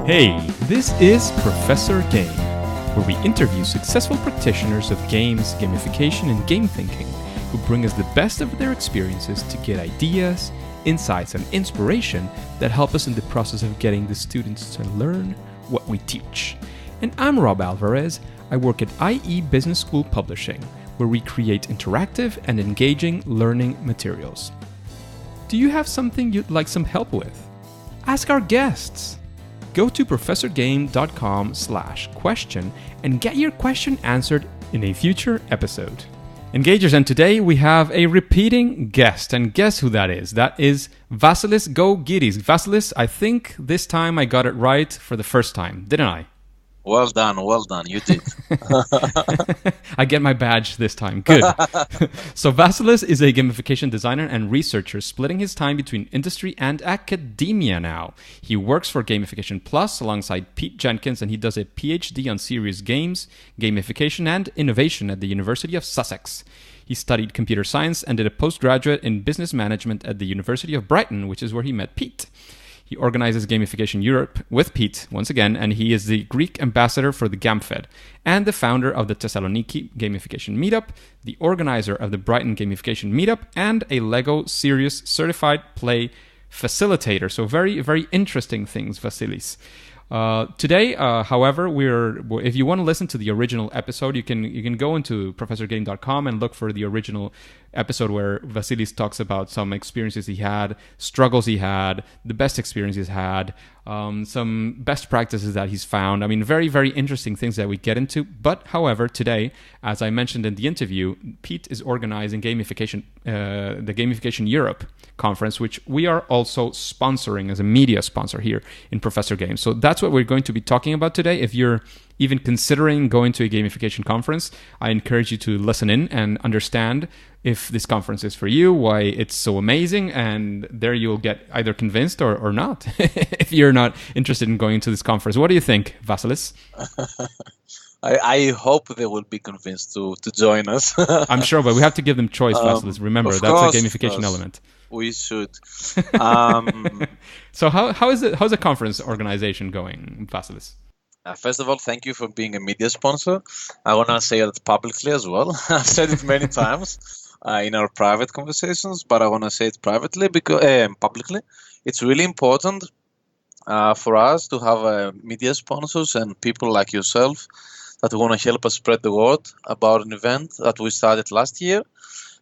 Hey, this is Professor Game, where we interview successful practitioners of games, gamification, and game thinking who bring us the best of their experiences to get ideas, insights, and inspiration that help us in the process of getting the students to learn what we teach. And I'm Rob Alvarez. I work at IE Business School Publishing, where we create interactive and engaging learning materials. Do you have something you'd like some help with? Ask our guests. Go to professorgame.com/question and get your question answered in a future episode. Engagers, and today we have a repeating guest, and guess who that is? That is Vasilis Gkogkidis. Vasilis, I think this time I got it right for the first time, didn't I? Well done, you did. I get my badge this time, good. So Vasilis is a gamification designer and researcher splitting his time between industry and academia now. He works for Gamification Plus alongside Pete Jenkins, and he does a Ph.D. on serious games, gamification and innovation at the University of Sussex. He studied computer science and did a postgraduate in business management at the University of Brighton, which is where he met Pete. He organizes Gamification Europe with Pete, once again, and he is the Greek ambassador for the GamFed and the founder of the Thessaloniki Gamification Meetup, the organizer of the Brighton Gamification Meetup, and a LEGO Serious Certified Play Facilitator. So very, very interesting things, Vasilis. Today, however, if you want to listen to the original episode, you can go into professorgame.com and look for the original episode where Vasilis talks about some experiences he had, struggles he had, the best experiences he's had, some best practices that he's found. I mean, very, very interesting things that we get into. But, however, today, as I mentioned in the interview, Pete is organizing the Gamification Europe conference, which we are also sponsoring as a media sponsor here in Professor Game. So that's what we're going to be talking about today. If you're even considering going to a gamification conference, I encourage you to listen in and understand if this conference is for you, why it's so amazing, and there you'll get either convinced or not if you're not interested in going to this conference. What do you think, Vasilis? I hope they will be convinced to join us. I'm sure, but we have to give them choice, Vasilis. Remember, that's a gamification element. We should. So how's the conference organization going, Vasilis? First of all, thank you for being a media sponsor. I want to say that publicly as well. I've said it many times in our private conversations, but I want to say it privately because publicly. It's really important for us to have media sponsors and people like yourself that want to help us spread the word about an event that we started last year.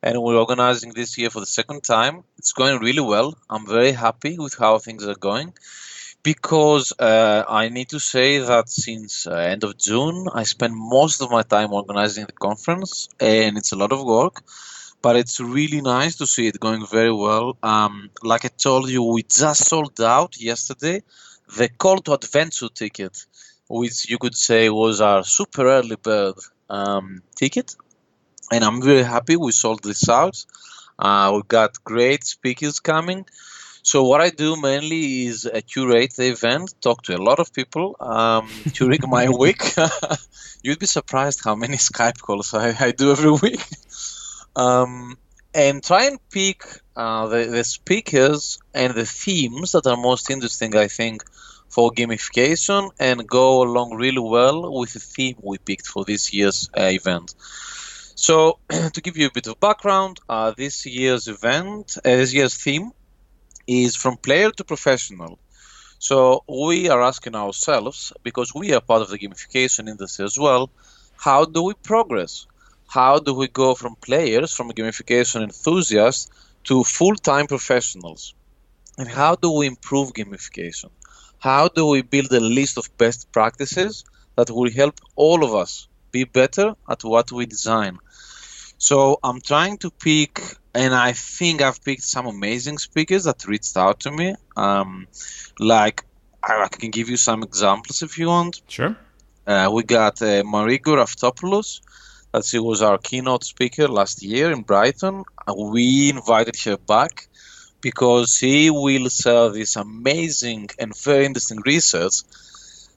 And we're organizing this year for the second time. It's going really well. I'm very happy with how things are going because I need to say that since end of June, I spend most of my time organizing the conference, and it's a lot of work, but it's really nice to see it going very well. Like I told you, we just sold out yesterday the Call to Adventure ticket, which you could say was our super early bird ticket. And I'm very happy we sold this out. We got great speakers coming. So what I do mainly is curate the event, talk to a lot of people during my week. You'd be surprised how many Skype calls I do every week. And try and pick the speakers and the themes that are most interesting, I think, for gamification and go along really well with the theme we picked for this year's event. So, to give you a bit of background, this year's theme is from player to professional. So, we are asking ourselves, because we are part of the gamification industry as well, how do we progress? How do we go from players, from gamification enthusiasts, to full-time professionals? And how do we improve gamification? How do we build a list of best practices that will help all of us be better at what we design? So I'm trying to pick, and I think I've picked some amazing speakers that reached out to me. Like, I can give you some examples if you want. Sure. We got Marigo Raftopoulos, that she was our keynote speaker last year in Brighton. We invited her back because she will share this amazing and very interesting research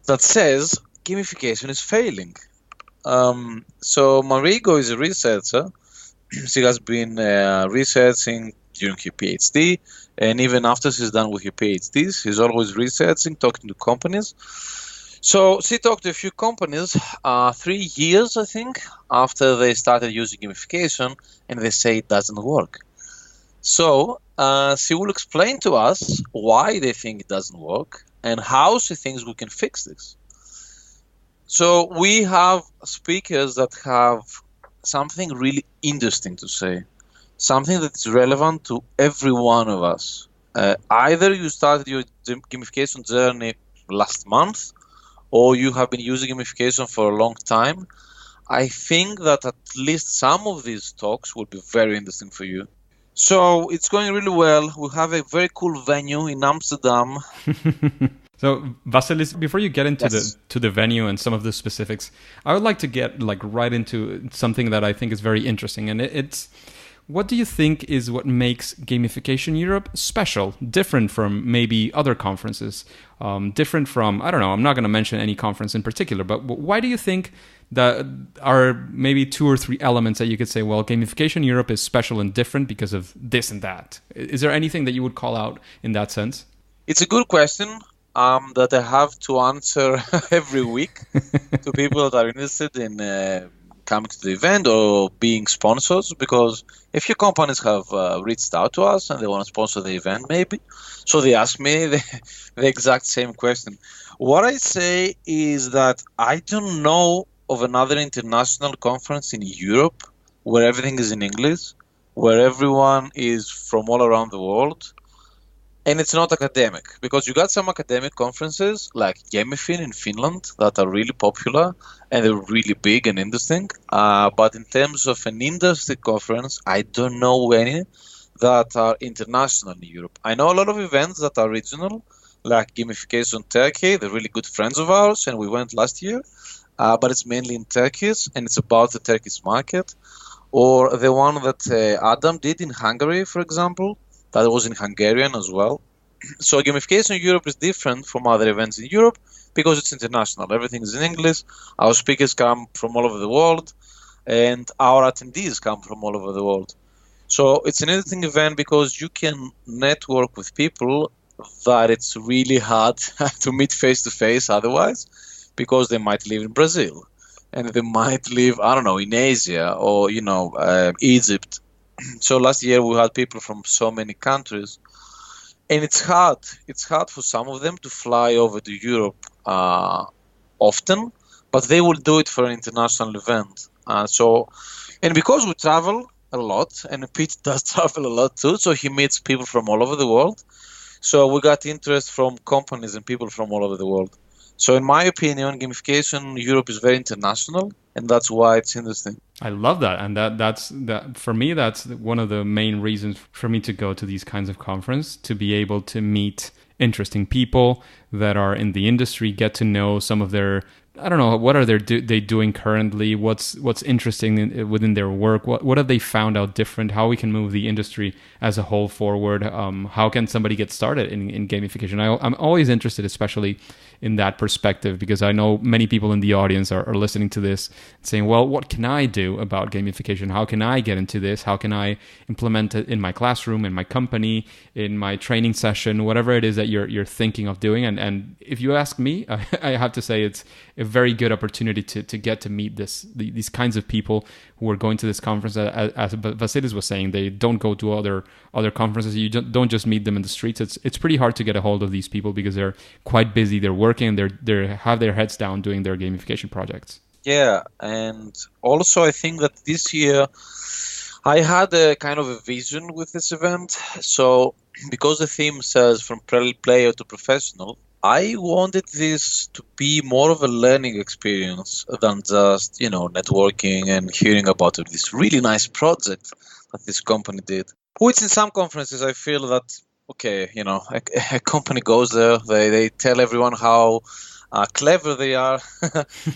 that says gamification is failing. So Marigo is a researcher. She has been researching during her PhD, and even after she's done with her PhD, she's always researching, talking to companies. So she talked to a few companies 3 years, I think, after they started using gamification, and they say it doesn't work. So she will explain to us why they think it doesn't work and how she thinks we can fix this. So we have speakers that have something really interesting to say, something that is relevant to every one of us. Either you started your gamification journey last month, or you have been using gamification for a long time. I think that at least some of these talks will be very interesting for you. So it's going really well. We have a very cool venue in Amsterdam. So Vasilis, before you get into the venue and some of the specifics, I would like to get right into something that I think is very interesting, and it's what do you think is what makes Gamification Europe special, different from maybe other conferences, different from, I don't know, I'm not going to mention any conference in particular, but why do you think that are maybe 2 or 3 elements that you could say, well, Gamification Europe is special and different because of this and that? Is there anything that you would call out in that sense? It's a good question that I have to answer every week to people that are interested in coming to the event or being sponsors, because a few companies have reached out to us and they want to sponsor the event maybe. So they ask me the exact same question. What I say is that I don't know of another international conference in Europe where everything is in English, where everyone is from all around the world, and it's not academic, because you got some academic conferences like GamFed in Finland that are really popular and they're really big and interesting. But in terms of an industry conference, I don't know any that are international in Europe. I know a lot of events that are regional, like Gamification Turkey. They're really good friends of ours, and we went last year. But it's mainly in Turkish, and it's about the Turkish market. Or the one that Adam did in Hungary, for example. That was in Hungarian as well. So Gamification Europe is different from other events in Europe because it's international. Everything is in English. Our speakers come from all over the world, and our attendees come from all over the world. So it's an interesting event because you can network with people that it's really hard to meet face-to-face otherwise, because they might live in Brazil, and they might live, I don't know, in Asia or, Egypt. So last year we had people from so many countries, and it's hard. It's hard for some of them to fly over to Europe often, but they will do it for an international event. And because we travel a lot, and Pete does travel a lot too, so he meets people from all over the world. So we got interest from companies and people from all over the world. So in my opinion, Gamification Europe is very international, and that's why it's interesting. I love that, and that's for me. That's one of the main reasons for me to go to these kinds of conferences, to be able to meet interesting people that are in the industry, get to know some of their, I don't know, what are they doing currently, what's interesting within their work, what have they found out different, how we can move the industry as a whole forward, how can somebody get started in gamification. I'm always interested, especially in that perspective, because I know many people in the audience are listening to this saying, well, what can I do about gamification? How can I get into this? How can I implement it in my classroom, in my company, in my training session, whatever it is that you're thinking of doing? And if you ask me, I have to say it's a very good opportunity to get to meet these kinds of people who are going to this conference. As Vasilis was saying, they don't go to other conferences. You don't just meet them in the streets. It's pretty hard to get a hold of these people because they're quite busy. They're working. They have their heads down doing their gamification projects. Yeah, and also I think that this year I had a kind of a vision with this event. So because the theme says from player to professional, I wanted this to be more of a learning experience than just, networking and hearing about this really nice project that this company did. Which in some conferences I feel that, okay, a company goes there, they tell everyone how clever they are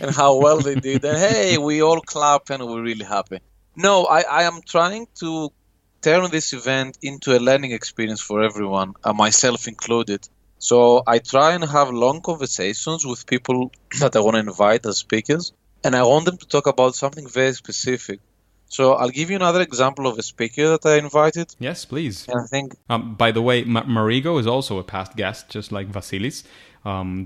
and how well they did, and hey, we all clap and we're really happy. No, I am trying to turn this event into a learning experience for everyone, myself included. So I try and have long conversations with people that I want to invite as speakers, and I want them to talk about something very specific. So I'll give you another example of a speaker that I invited. Yes, please. And I think, by the way, Marigo is also a past guest, just like Vasilis.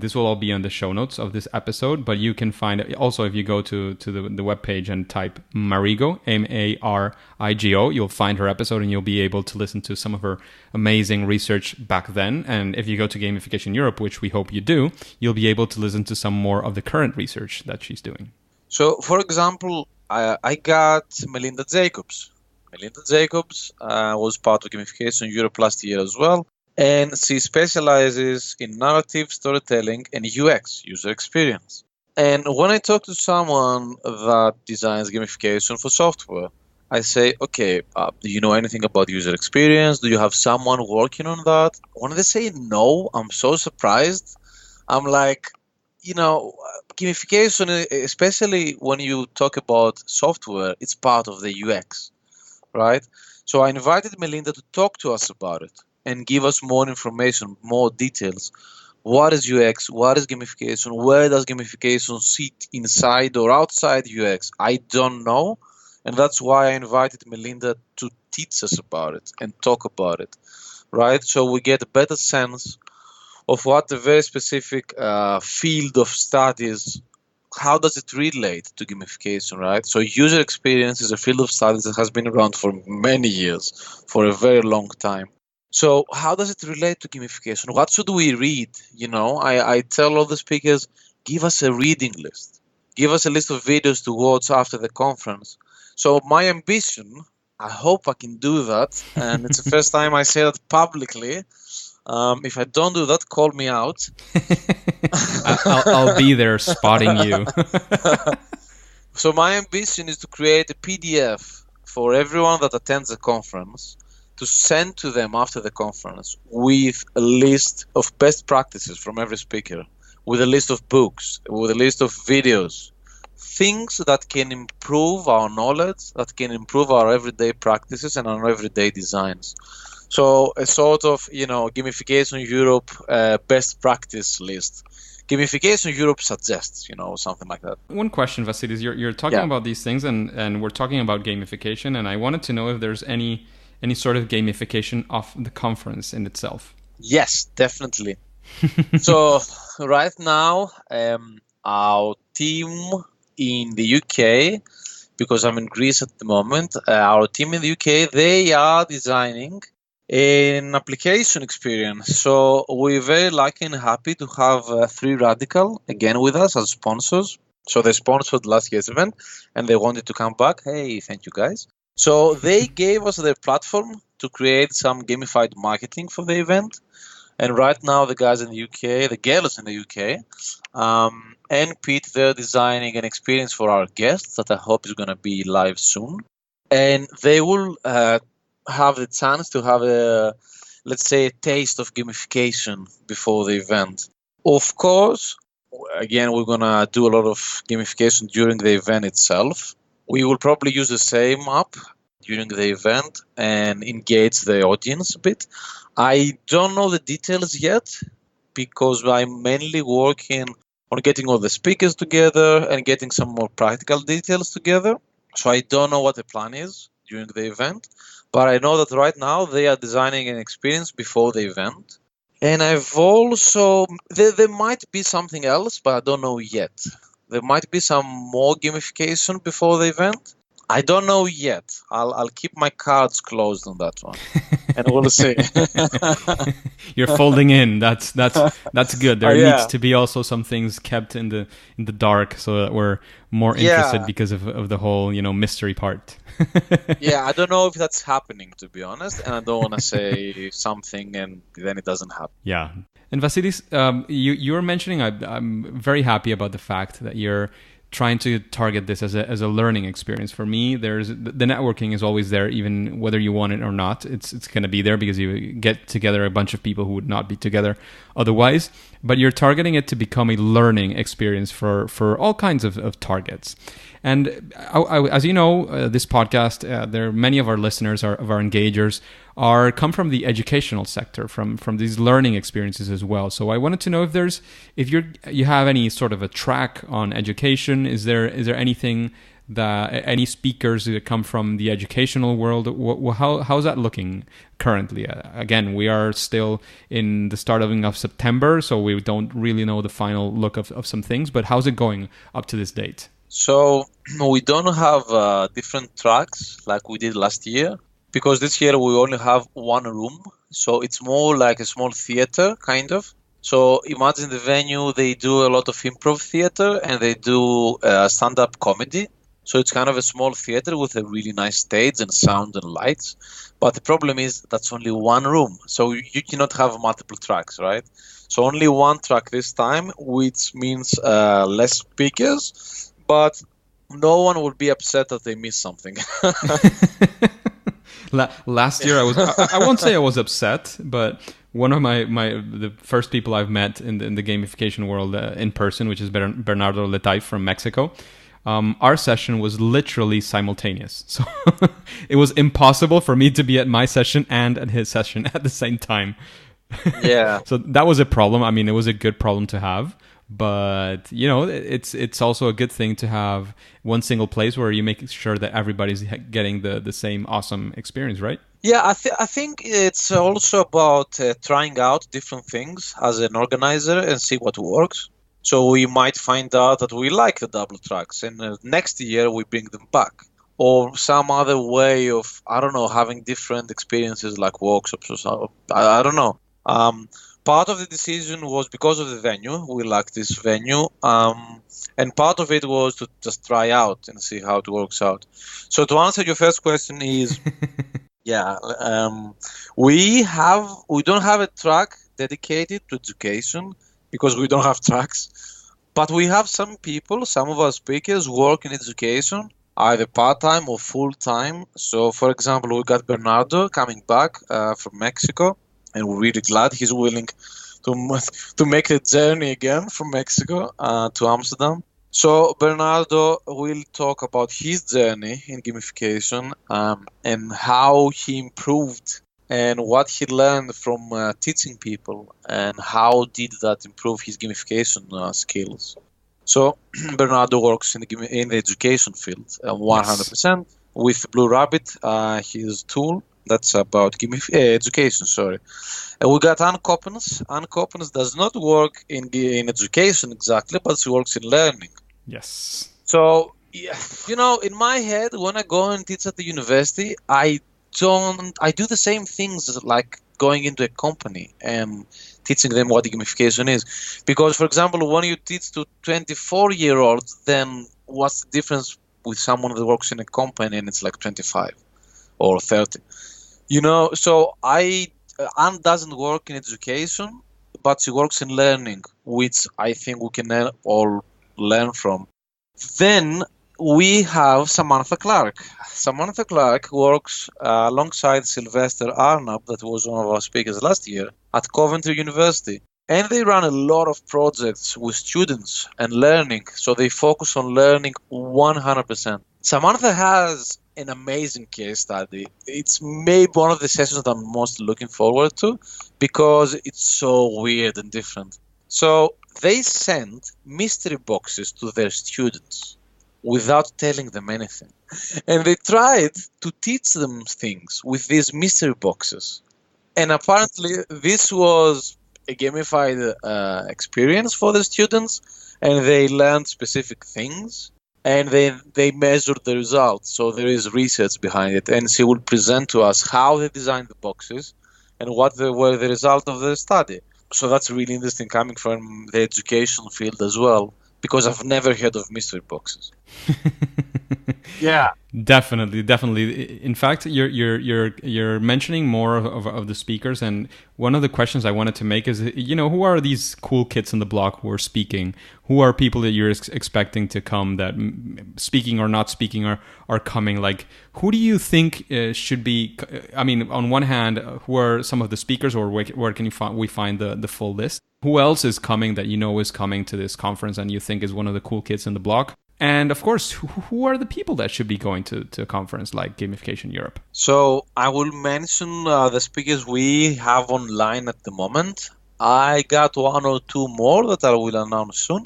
This will all be on the show notes of this episode, but you can find it also if you go to the webpage and type Marigo, Marigo, you'll find her episode and you'll be able to listen to some of her amazing research back then. And if you go to Gamification Europe, which we hope you do, you'll be able to listen to some more of the current research that she's doing. so for example, I got Melinda Jacobs. Melinda Jacobs was part of Gamification Europe last year as well. And she specializes in narrative storytelling and UX, user experience. And when I talk to someone that designs gamification for software, I say, okay, do you know anything about user experience? Do you have someone working on that? When they say no, I'm so surprised. I'm like, gamification, especially when you talk about software, it's part of the UX, right? So I invited Melinda to talk to us about it and give us more information, more details. What is UX? What is gamification? Where does gamification sit inside or outside UX? I don't know. And that's why I invited Melinda to teach us about it and talk about it, right? So we get a better sense of what a very specific field of studies, how does it relate to gamification, right? So user experience is a field of studies that has been around for many years, for a very long time. So how does it relate to gamification? What should we read? I tell all the speakers, give us a reading list. Give us a list of videos to watch after the conference. So my ambition, I hope I can do that. And it's the first time I say that publicly. If I don't do that, call me out. I'll be there spotting you. So my ambition is to create a PDF for everyone that attends the conference, to send to them after the conference with a list of best practices from every speaker, with a list of books, with a list of videos, things that can improve our knowledge, that can improve our everyday practices and our everyday designs. So a sort of, Gamification Europe best practice list. Gamification Europe suggests, something like that. One question, Vasilis, you're talking about these things and we're talking about gamification, and I wanted to know if there's any sort of gamification of the conference in itself. Yes, definitely. So right now, our team in the UK, because I'm in Greece at the moment, our team in the UK, they are designing an application experience. So we're very lucky and happy to have 3 Radical again with us as sponsors. So they sponsored last year's event and they wanted to come back. Hey, thank you guys. So they gave us their platform to create some gamified marketing for the event. And right now, the guys in the UK, the girls in the UK, and Pete, they're designing an experience for our guests that I hope is going to be live soon. And they will have the chance to have a taste of gamification before the event. Of course, again, we're going to do a lot of gamification during the event itself. We will probably use the same app during the event and engage the audience a bit. I don't know the details yet because I'm mainly working on getting all the speakers together and getting some more practical details together. So I don't know what the plan is during the event, but I know that right now they are designing an experience before the event. And I've also, there might be something else, but I don't know yet. There might be some more gamification before the event. I don't know yet. I'll keep my cards closed on that one, and we'll see. You're folding in. That's good. There needs to be also some things kept in the dark so that we're more interested because of the whole mystery part. Yeah, I don't know if that's happening, to be honest, and I don't want to say something and then it doesn't happen. Yeah. And Vasilis, you were mentioning, I'm very happy about the fact that you're trying to target this as a learning experience. For me, the networking is always there, even whether you want it or not. It's going to be there because you get together a bunch of people who would not be together otherwise. But you're targeting it to become a learning experience for all kinds of targets. And as you know, this podcast, there are many of our listeners, of our engagers, come from the educational sector, from these learning experiences as well. So I wanted to know if you have any sort of a track on education. Is there anything any speakers that come from the educational world? How's that looking currently? Again, we are still in the start of September, so we don't really know the final look of some things, but how's it going up to this date? So we don't have different tracks like we did last year, because this year we only have one room. So it's more like a small theater, kind of. So imagine the venue, they do a lot of improv theater and they do stand-up comedy. So it's kind of a small theater with a really nice stage and sound and lights. But the problem is that's only one room. So you cannot have multiple tracks, right? So only one track this time, which means less speakers. But no one will be upset that they missed something. Last year, I won't say I was upset, but one of the first people I've met in the gamification world in person, which is Bernardo Letay from Mexico, our session was literally simultaneous. So it was impossible for me to be at my session and at his session at the same time. Yeah. So that was a problem. I mean, it was a good problem to have. But, you know, it's also a good thing to have one single place where you make sure that everybody's getting the same awesome experience, right? Yeah, I think it's also about trying out different things as an organizer and see what works. So we might find out that we like the double tracks and next year we bring them back. Or some other way of, I don't know, having different experiences like workshops or something. I don't know. Part of the decision was because of the venue. We like this venue. And part of it was to just try out and see how it works out. So to answer your first question is, yeah, we don't have a track dedicated to education because we don't have tracks. But we have some people, some of our speakers work in education, either part-time or full-time. So, for example, we got Bernardo coming back from Mexico. And we're really glad he's willing to make the journey again from Mexico to Amsterdam. So Bernardo will talk about his journey in gamification and how he improved and what he learned from teaching people and how did that improve his gamification skills. So Bernardo works in the education field 100% with Blue Rabbit, his tool. That's about education, sorry. And we got Anne Coppens. Anne Coppens does not work in education exactly, but she works in learning. Yes. So, yeah, you know, in my head, when I go and teach at the university, I do the same things like going into a company and teaching them what gamification is. Because, for example, when you teach to 24-year-olds, then what's the difference with someone that works in a company and it's like 25 or 30? You know, so Anne doesn't work in education, but she works in learning, which I think we can all learn from. Then we have Samantha Clark. Samantha Clark works alongside Sylvester Arnab, that was one of our speakers last year, at Coventry University. And they run a lot of projects with students and learning, so they focus on learning 100%. Samantha has an amazing case study. It's maybe one of the sessions that I'm most looking forward to because it's so weird and different. So they send mystery boxes to their students without telling them anything. And they tried to teach them things with these mystery boxes. And apparently this was a gamified experience for the students, and they learned specific things. And then they measured the results. So there is research behind it. And she will present to us how they designed the boxes and what were the result of the study. So that's really interesting coming from the education field as well, because I've never heard of mystery boxes. Yeah. Definitely. In fact, you're mentioning more of the speakers, and one of the questions I wanted to make is, you know, who are these cool kids on the block who are speaking? Who are people that you're expecting to come that speaking or not speaking are coming? Like, who do you think should be? I mean, on one hand, who are some of the speakers, or where can we find the full list? Who else is coming that you know is coming to this conference and you think is one of the cool kids in the block? And of course, who are the people that should be going to a conference like Gamification Europe? So I will mention the speakers we have online at the moment. I got one or two more that I will announce soon,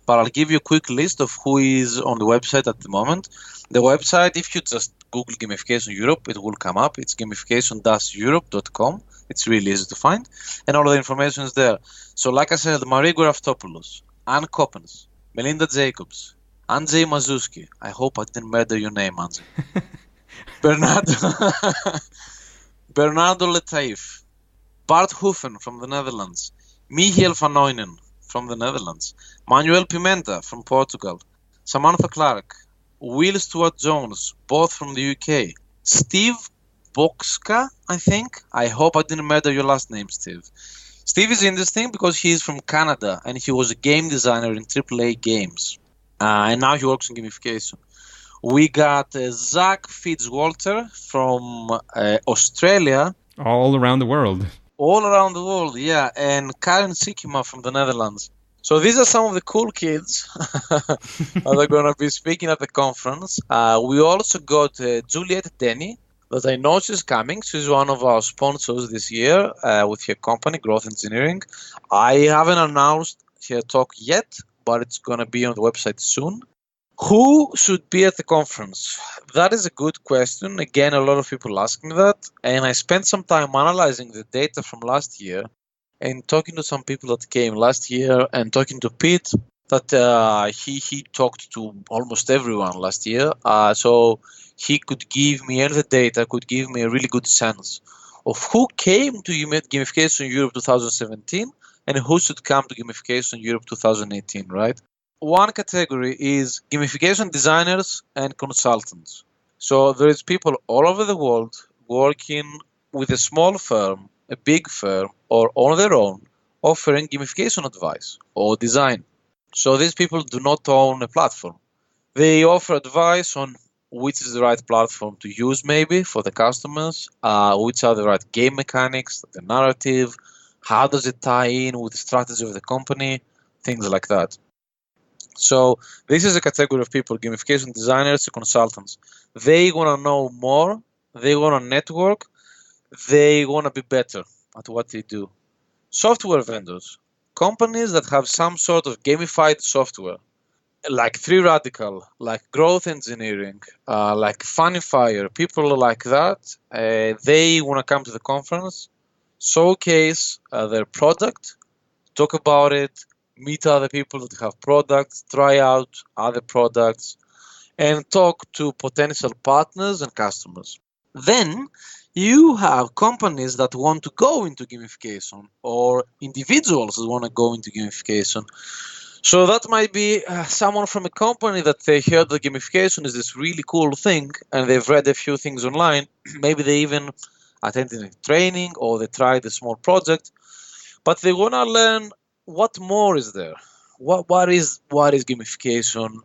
but I'll give you a quick list of who is on the website at the moment. The website, if you just Google Gamification Europe, it will come up. It's gamification-europe.com. It's really easy to find, and all of the information is there. So like I said, Marie Guraftopoulos, Ann Coppens, Melinda Jacobs, Andrzej Mazuski. I hope I didn't murder your name, Andrzej. Bernardo Letaif, Bart Hoeven from the Netherlands, Michiel van Oynen from the Netherlands, Manuel Pimenta from Portugal, Samantha Clark, Will Stewart Jones, both from the UK, Steve Boxka, I think. I hope I didn't murder your last name, Steve. Steve is interesting because he is from Canada and he was a game designer in AAA games. And now he works in gamification. We got Zach Fitzwalter from Australia. All around the world. All around the world, yeah. And Karen Sikima from the Netherlands. So these are some of the cool kids that are going to be speaking at the conference. We also got Juliette Denny, that I know she's coming. She's one of our sponsors this year with her company, Growth Engineering. I haven't announced her talk yet, but it's going to be on the website soon. Who should be at the conference? That is a good question. Again, a lot of people ask me that. And I spent some time analyzing the data from last year and talking to some people that came last year and talking to Pete that he talked to almost everyone last year. So he could give me, and the data could give me a really good sense of who came to Gamification Europe 2017 and who should come to Gamification Europe 2018, right? One category is gamification designers and consultants. So there is people all over the world working with a small firm, a big firm, or on their own, offering gamification advice or design. So these people do not own a platform. They offer advice on which is the right platform to use maybe for the customers, which are the right game mechanics, the narrative, how does it tie in with the strategy of the company, things like that. So this is a category of people, gamification designers, consultants. They want to know more, they want to network, they want to be better at what they do. Software vendors, companies that have some sort of gamified software, like 3 Radical, like Growth Engineering, like Funnyfire, people like that, they want to come to the conference, showcase their product, talk about it, meet other people that have products, try out other products, and talk to potential partners and customers. Then you have companies that want to go into gamification or individuals that want to go into gamification. So that might be someone from a company that they heard that gamification is this really cool thing and they've read a few things online. Maybe they even attended a training or they tried a small project, but they want to learn what more is there. What is gamification?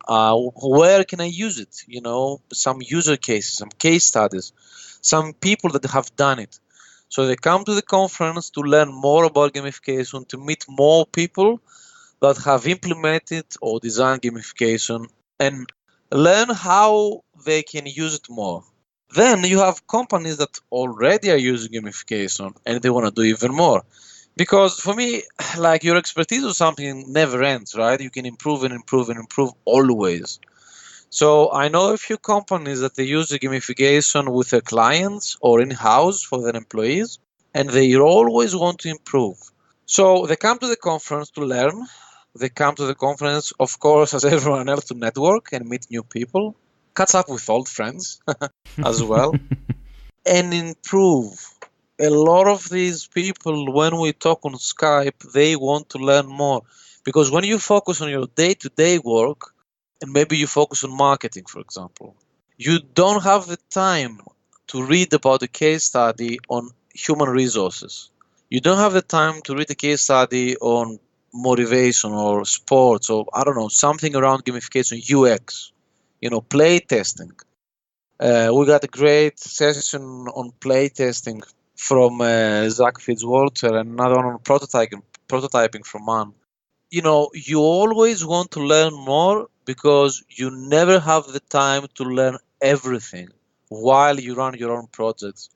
Where can I use it? You know, some user cases, some case studies, some people that have done it. So they come to the conference to learn more about gamification, to meet more people that have implemented or designed gamification and learn how they can use it more. Then you have companies that already are using gamification and they want to do even more. Because for me, like your expertise or something never ends, right? You can improve and improve and improve always. So I know a few companies that they use the gamification with their clients or in-house for their employees, and they always want to improve. So they come to the conference to learn. They come to the conference, of course, as everyone else, to network and meet new people, catch up with old friends as well, and improve. A lot of these people, when we talk on Skype, they want to learn more. Because when you focus on your day-to-day work, and maybe you focus on marketing, for example, you don't have the time to read about a case study on human resources. You don't have the time to read a case study on motivation or sports or, I don't know, something around gamification, UX, play testing. We got a great session on play testing from Zach Fitzwalter and another one on prototyping from Man. You always want to learn more because you never have the time to learn everything while you run your own projects.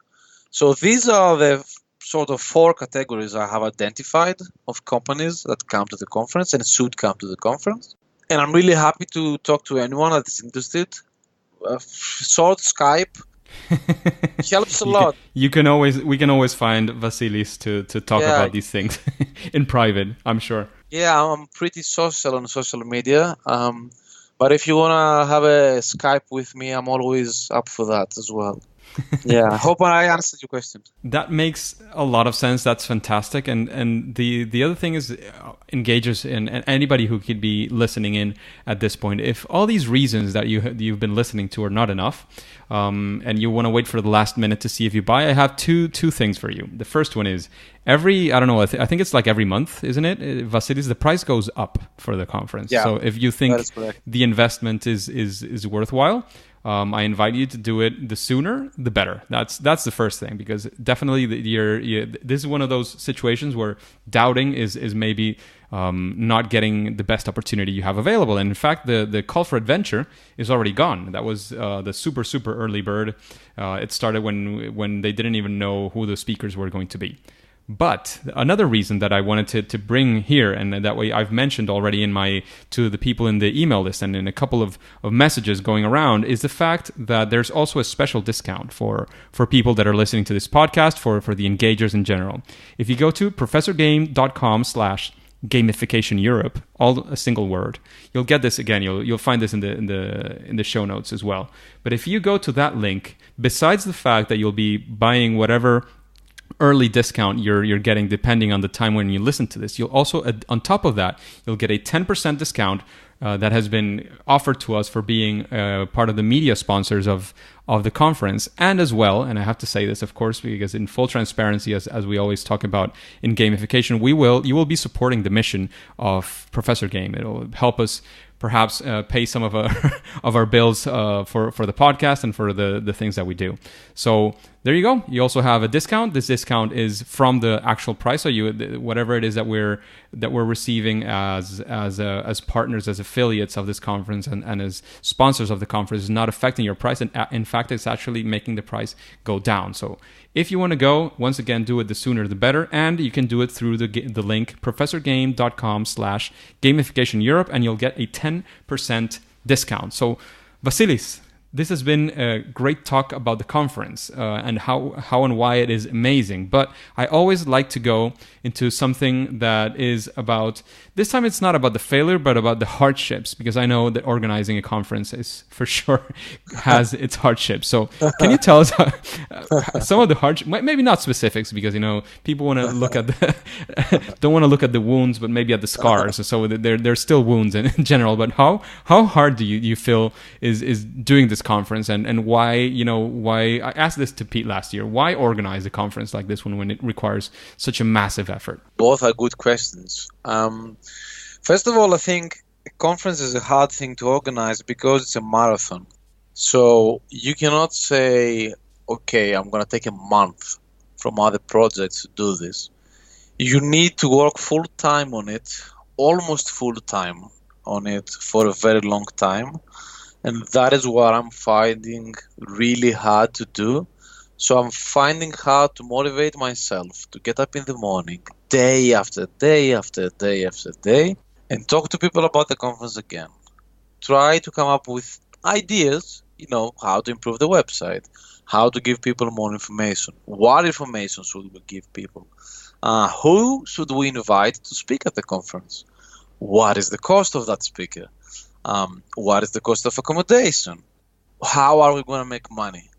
So these are the sort of 4 categories I have identified of companies that come to the conference and should come to the conference. And I'm really happy to talk to anyone that is interested. short Skype helps a lot. We can always find Vasilis to talk about these things in private, I'm sure. Yeah, I'm pretty social on social media. But if you wanna have a Skype with me, I'm always up for that as well. Yeah, I hope I answered your question. That makes a lot of sense. That's fantastic. And the other thing is engagers and anybody who could be listening in at this point. If all these reasons that you've been listening to are not enough, and you want to wait for the last minute to see if you buy, I have two things for you. The first one is I think it's like every month, isn't it? Vasilis, the price goes up for the conference. Yeah, so if you think the investment is worthwhile, I invite you to do it. The sooner, the better. That's the first thing, because definitely this is one of those situations where doubting is maybe not getting the best opportunity you have available. And in fact, the call for adventure is already gone. That was the super early bird. It started when they didn't even know who the speakers were going to be. But another reason that I wanted to bring here, and that way I've mentioned already to the people in the email list and in a couple of messages going around, is the fact that there's also a special discount for people that are listening to this podcast, for the engagers in general. If you go to professorgame.com/Gamification Europe, all a single word, you'll get this again. You'll find this in the show notes as well. But if you go to that link, besides the fact that you'll be buying whatever early discount you're getting depending on the time when you listen to this, you'll also, on top of that, you'll get a 10% discount that has been offered to us for being part of the media sponsors of the conference. And as well, and I have to say this, of course, because in full transparency, as we always talk about in gamification, you will be supporting the mission of Professor Game. It'll help us perhaps pay some of our bills for the podcast and for the things that we do. So there you go. You also have a discount. This discount is from the actual price. So whatever it is that we're receiving as partners, as affiliates of this conference and as sponsors of the conference is not affecting your price. And in fact, it's actually making the price go down. So if you want to go, once again, do it the sooner the better. And you can do it through the link professorgame.com/Gamification Europe, and you'll get a 10% discount. So Vasilis, this has been a great talk about the conference and how and why it is amazing. But I always like to go into something that is about, this time it's not about the failure, but about the hardships, because I know that organizing a conference is for sure has its hardships. So can you tell us some of the hardships, maybe not specifics, because people want to look at don't want to look at the wounds, but maybe at the scars. So they're still wounds in general. But how hard do you feel is doing this conference, and why I asked this to Pete last year, why organize a conference like this one when it requires such a massive effort? Both are good questions. First of all, I think a conference is a hard thing to organize because it's a marathon. So you cannot say, okay, I'm going to take a month from other projects to do this. You need to work full time on it, almost full time on it for a very long time. And that is what I'm finding really hard to do. So I'm finding hard to motivate myself to get up in the morning, day after day after day after day, and talk to people about the conference again. Try to come up with ideas, how to improve the website, how to give people more information, what information should we give people, who should we invite to speak at the conference, what is the cost of that speaker, what is the cost of accommodation, how are we going to make money.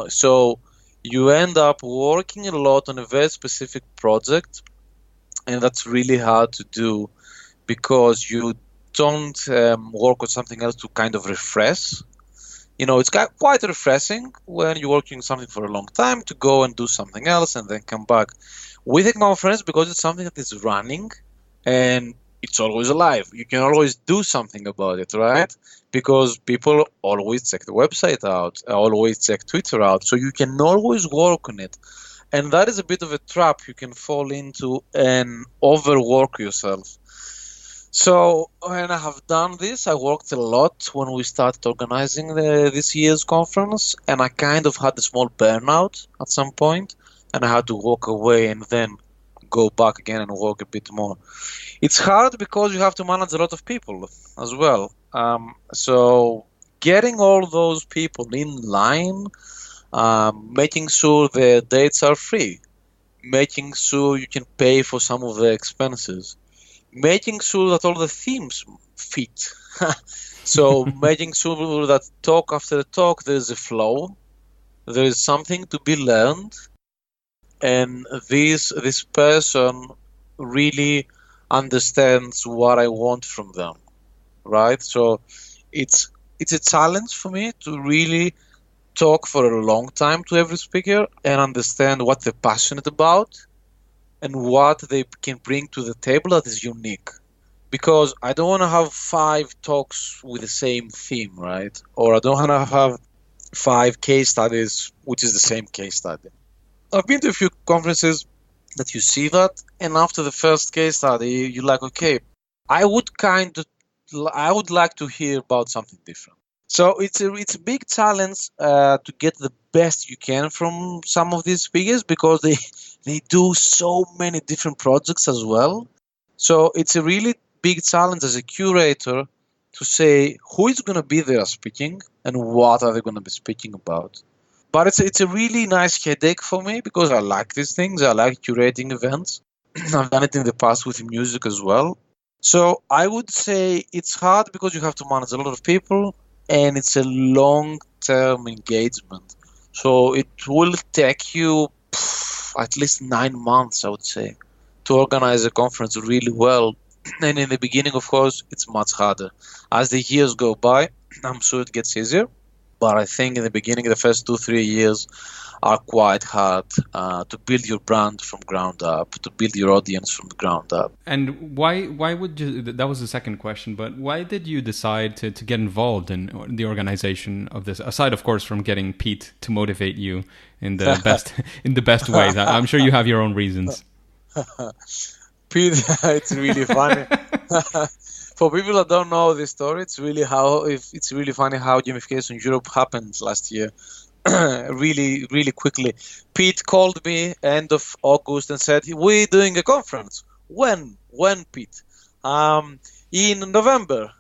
So you end up working a lot on a very specific project, and that's really hard to do because you don't work on something else to kind of refresh. It's quite refreshing when you're working on something for a long time to go and do something else and then come back. With a conference, because it's something that is running and it's always alive, you can always do something about it, right? Because people always check the website out, always check Twitter out, so you can always work on it. And that is a bit of a trap you can fall into and overwork yourself. So when I have done this, I worked a lot when we started organizing this year's conference, and I kind of had a small burnout at some point, and I had to walk away and then go back again and work a bit more. It's hard because you have to manage a lot of people as well. So getting all those people in line, making sure the dates are free, making sure you can pay for some of the expenses, making sure that all the themes fit. So making sure that talk after talk there's a flow, there is something to be learned, and this person really understands what I want from them, right? So it's a challenge for me to really talk for a long time to every speaker and understand what they're passionate about and what they can bring to the table that is unique. Because I don't want to have 5 talks with the same theme, right? Or I don't want to have 5 case studies, which is the same case study. I've been to a few conferences that you see that, and after the first case study, you're like, okay, I would like to hear about something different. So it's a big challenge to get the best you can from some of these speakers, because they do so many different projects as well. So it's a really big challenge as a curator to say who is going to be there speaking and what are they going to be speaking about. But it's a really nice headache for me, because I like these things. I like curating events. I've done it in the past with music as well. So I would say it's hard because you have to manage a lot of people, and it's a long-term engagement. So it will take you at least 9 months, I would say, to organize a conference really well. And in the beginning, of course, it's much harder. As the years go by, I'm sure it gets easier. But I think in the beginning, the first 2-3 years are quite hard to build your brand from ground up, to build your audience from the ground up. And why would you, that was the second question, but why did you decide to get involved in the organization of this, aside, of course, from getting Pete to motivate you in the best ways? I'm sure you have your own reasons. Pete, it's really funny. For people that don't know this story, it's really funny how Gamification Europe happened last year. really, really quickly. Pete called me end of August and said, "We're doing a conference." When, Pete? In November.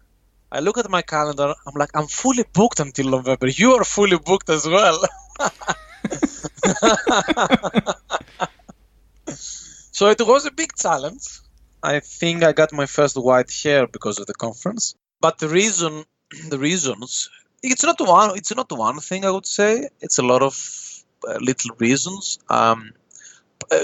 I look at my calendar. I'm like, I'm fully booked until November. You are fully booked as well. So it was a big challenge. I think I got my first white hair because of the conference. But the reasons, it's not one thing, I would say. It's a lot of little reasons.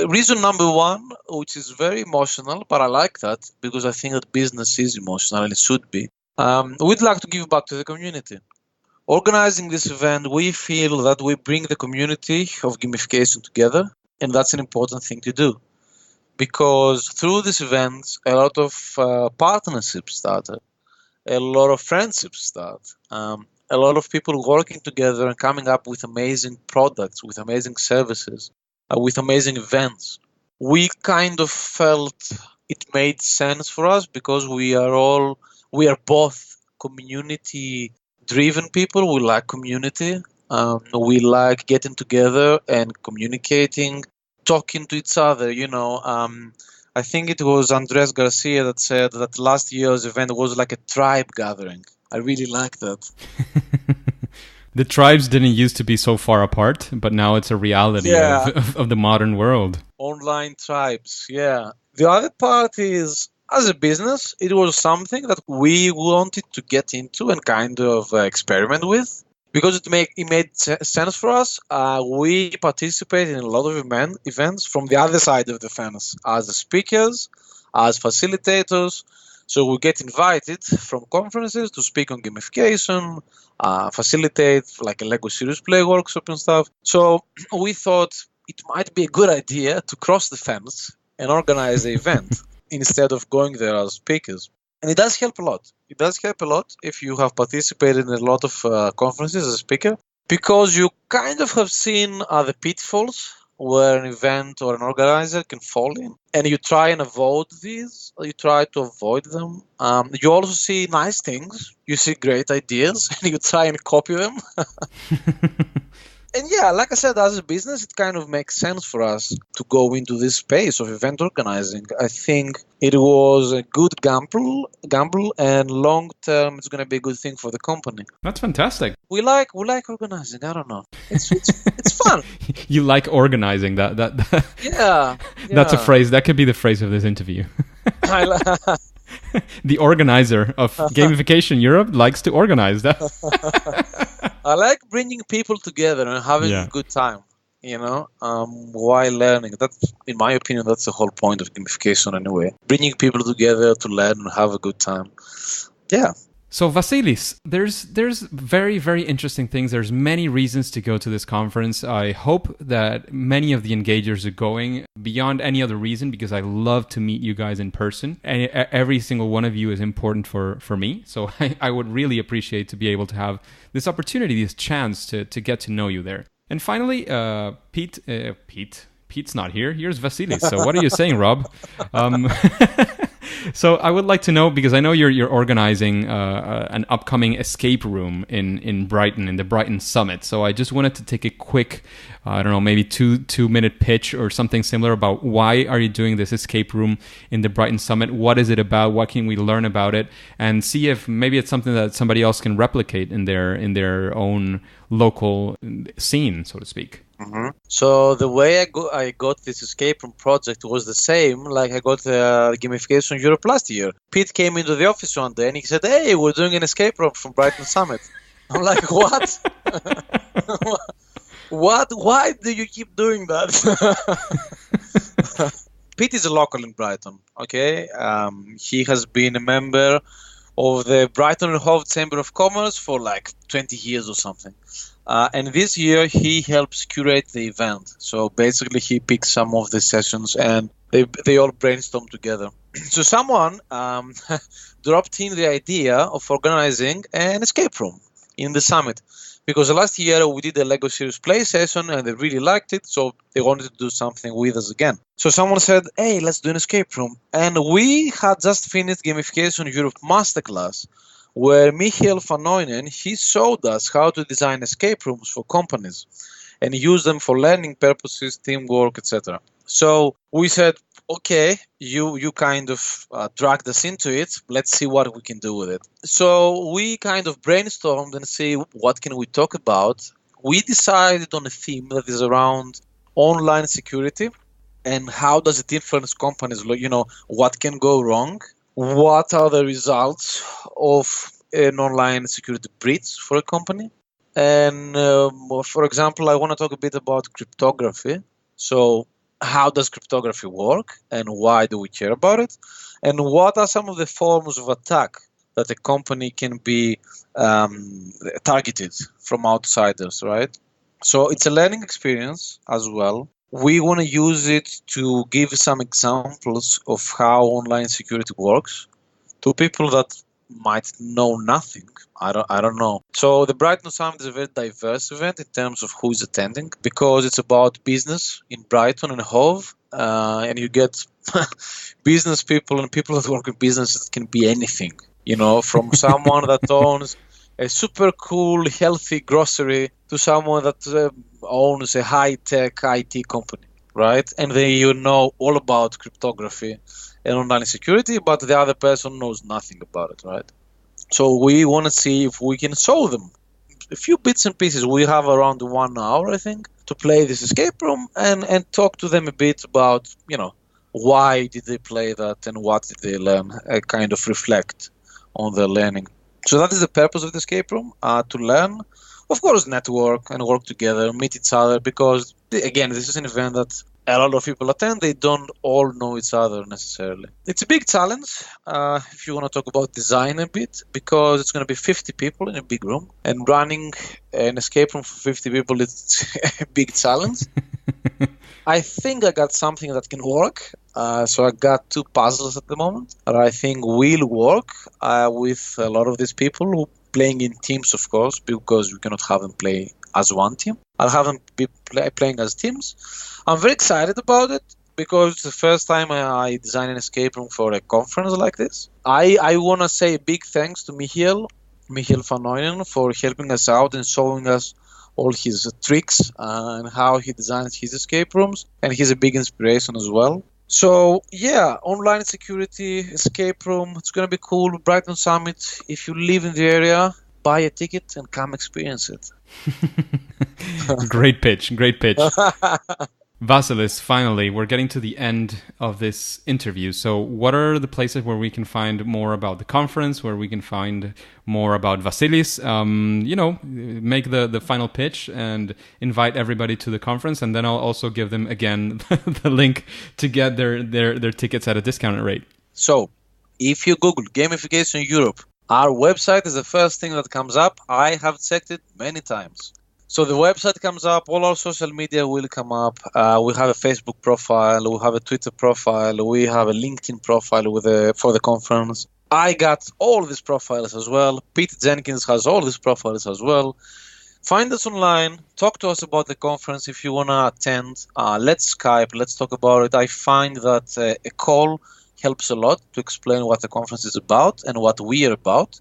Reason number one, which is very emotional, but I like that because I think that business is emotional and it should be. We'd like to give back to the community. Organizing this event, we feel that we bring the community of gamification together, and that's an important thing to do. Because through this event, a lot of partnerships started, a lot of friendships start, a lot of people working together and coming up with amazing products, with amazing services, with amazing events. We kind of felt it made sense for us because we are both community-driven people. We like community. We like getting together and communicating, talking to each other, I think it was Andres Garcia that said that last year's event was like a tribe gathering. I really like that. The tribes didn't used to be so far apart, but now it's a reality of the modern world. Online tribes, yeah. The other part is, as a business, it was something that we wanted to get into and kind of experiment with. Because it made sense for us, we participate in a lot of events from the other side of the fence, as the speakers, as facilitators. So we get invited from conferences to speak on gamification, facilitate like a Lego Serious Play workshop and stuff. So we thought it might be a good idea to cross the fence and organize the event instead of going there as speakers. And it does help a lot. It does help a lot if you have participated in a lot of conferences as a speaker, because you kind of have seen the pitfalls where an event or an organizer can fall in. And you try and avoid these, or you try to avoid them. You also see nice things. You see great ideas, and you try and copy them. And yeah, like I said, as a business, it kind of makes sense for us to go into this space of event organizing. I think it was a good gamble, and long term, it's going to be a good thing for the company. That's fantastic. We like organizing. I don't know. It's fun. You like organizing. Yeah. That's a phrase. That could be the phrase of this interview. The organizer of Gamification Europe likes to organize that. I like bringing people together and having a good time, while learning. That's, in my opinion, that's the whole point of gamification anyway. Bringing people together to learn and have a good time. Yeah. So Vasilis, there's very, very interesting things. There's many reasons to go to this conference. I hope that many of the engagers are going beyond any other reason, because I love to meet you guys in person. And every single one of you is important for me. So I would really appreciate to be able to have this opportunity, this chance to get to know you there. And finally, Pete's not here. Here's Vasilis. So what are you saying, Rob? So I would like to know, because I know you're organizing an upcoming escape room in Brighton, in the Brighton Summit. So I just wanted to take a quick, maybe two-minute pitch or something similar about why are you doing this escape room in the Brighton Summit? What is it about? What can we learn about it? And see if maybe it's something that somebody else can replicate in their own local scene, so to speak. Mm-hmm. So the way I got this escape room project was the same like I got the Gamification Europe last year. Pete came into the office one day and he said, "Hey, we're doing an escape room from Brighton Summit." I'm like, "What? What? Why do you keep doing that?" Pete is a local in Brighton, okay? He has been a member of the Brighton and Hove Chamber of Commerce for like 20 years or something. And this year he helps curate the event. So basically he picks some of the sessions and they all brainstorm together. So someone dropped in the idea of organizing an escape room in the summit. Because last year we did a Lego Serious Play session and they really liked it, so they wanted to do something with us again. So someone said, "Hey, let's do an escape room." And we had just finished Gamification Europe Masterclass, where Michael van Oynen, he showed us how to design escape rooms for companies and use them for learning purposes, teamwork, etc. So we said, okay, you kind of dragged us into it. Let's see what we can do with it. So we kind of brainstormed and see what can we talk about. We decided on a theme that is around online security and how does it influence companies, what can go wrong. What are the results of an online security breach for a company? And for example, I want to talk a bit about cryptography. So how does cryptography work and why do we care about it? And what are some of the forms of attack that a company can be targeted from outsiders, right? So it's a learning experience as well. We want to use it to give some examples of how online security works to people that might know nothing. I don't know. So the Brighton Summit is a very diverse event in terms of who is attending, because it's about business in Brighton and Hove, and you get business people and people that work in business that can be anything, from someone that owns a super cool, healthy grocery to someone that owns a high-tech IT company, right? And they know all about cryptography and online security, but the other person knows nothing about it, right? So we want to see if we can show them a few bits and pieces. We have around 1 hour, I think, to play this escape room and talk to them a bit about, why did they play that and what did they learn, kind of reflect on their learning. So that is the purpose of the escape room, to learn, of course, network and work together, meet each other, because, again, this is an event that a lot of people attend. They don't all know each other necessarily. It's a big challenge, if you want to talk about design a bit, because it's going to be 50 people in a big room, and running an escape room for 50 people is a big challenge. I think I got something that can work. So I got 2 puzzles at the moment that I think will work with a lot of these people who playing in teams, of course, because we cannot have them play as one team. I'll have them be playing as teams. I'm very excited about it because it's the first time I design an escape room for a conference like this. I want to say a big thanks to Michael van Oynen for helping us out and showing us all his tricks and how he designs his escape rooms, and he's a big inspiration as well. So yeah, online security, escape room, it's going to be cool. Brighton Summit, if you live in the area, buy a ticket and come experience it. Great pitch. Vasilis, finally, we're getting to the end of this interview. So what are the places where we can find more about the conference, where we can find more about Vasilis? Make the final pitch and invite everybody to the conference. And then I'll also give them, again, the link to get their tickets at a discounted rate. So if you Google Gamification Europe, our website is the first thing that comes up. I have checked it many times. So the website comes up, all our social media will come up. We have a Facebook profile, we have a Twitter profile, we have a LinkedIn profile for the conference. I got all these profiles as well. Pete Jenkins has all these profiles as well. Find us online, talk to us about the conference if you want to attend. Let's Skype, let's talk about it. I find that a call helps a lot to explain what the conference is about and what we are about.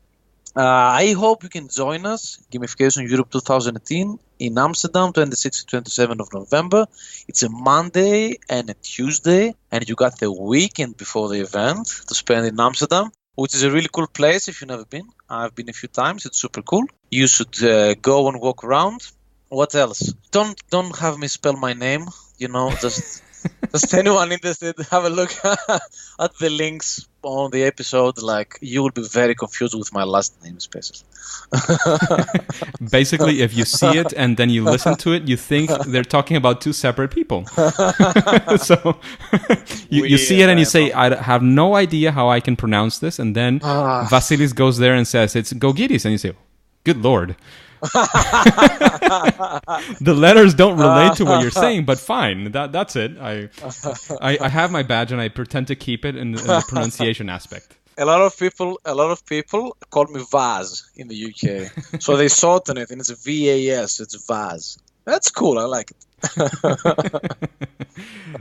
I hope you can join us, Gamification Europe 2018 in Amsterdam, 26th to 27th of November. It's a Monday and a Tuesday, and you got the weekend before the event to spend in Amsterdam, which is a really cool place if you've never been. I've been a few times. It's super cool. You should go and walk around. What else? Don't have me spell my name, just anyone interested, have a look at the links on the episode. You will be very confused with my last name, especially. Basically, if you see it and then you listen to it, you think they're talking about two separate people. So you see it and you say, I have no idea how I can pronounce this. And then Vasilis goes there and says, it's Gkogkidis. And you say, good Lord. The letters don't relate to what you're saying, but fine. That's it. I have my badge and I pretend to keep it in the pronunciation aspect. A lot of people call me Vaz in the UK, so they shorten it and it's VAS. It's Vaz. That's cool. I like it.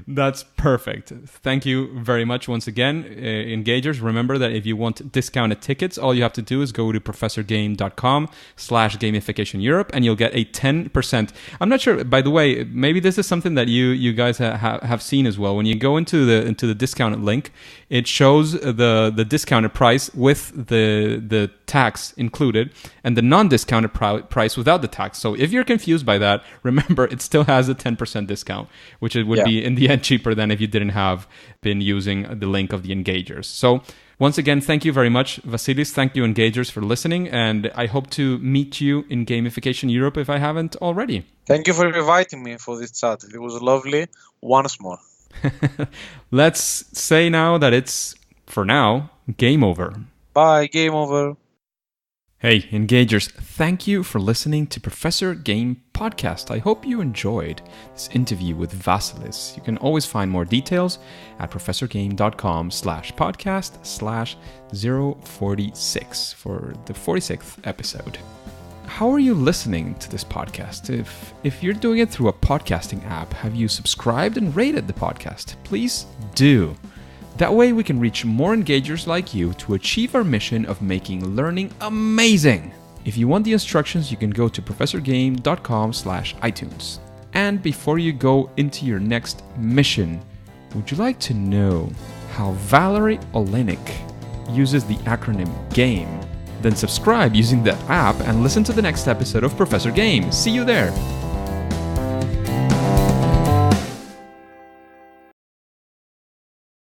That's perfect. Thank you very much once again. Engagers, remember that if you want discounted tickets, all you have to do is go to professorgame.com/Gamification Europe and you'll get a 10%. I'm not sure, by the way, maybe this is something that you guys have seen as well. When you go into the discounted link, it shows the discounted price with the tax included and the non-discounted price without the tax. So if you're confused by that, remember it still has a 10% discount, which it would be in the end cheaper than if you didn't have been using the link of the Engagers. So once again, thank you very much, Vasilis. Thank you, Engagers, for listening. And I hope to meet you in Gamification Europe if I haven't already. Thank you for inviting me for this chat. It was lovely once more. Let's say now that it's, for now, game over. Bye, game over. Hey, Engagers, thank you for listening to Professor Game Podcast. I hope you enjoyed this interview with Vasilis. You can always find more details at professorgame.com/podcast/046 for the 46th episode. How are you listening to this podcast? If you're doing it through a podcasting app, have you subscribed and rated the podcast? Please do. That way we can reach more engagers like you to achieve our mission of making learning amazing. If you want the instructions, you can go to professorgame.com/iTunes. And before you go into your next mission, would you like to know how Valerie Olenek uses the acronym GAME? Then subscribe using that app and listen to the next episode of Professor Game. See you there!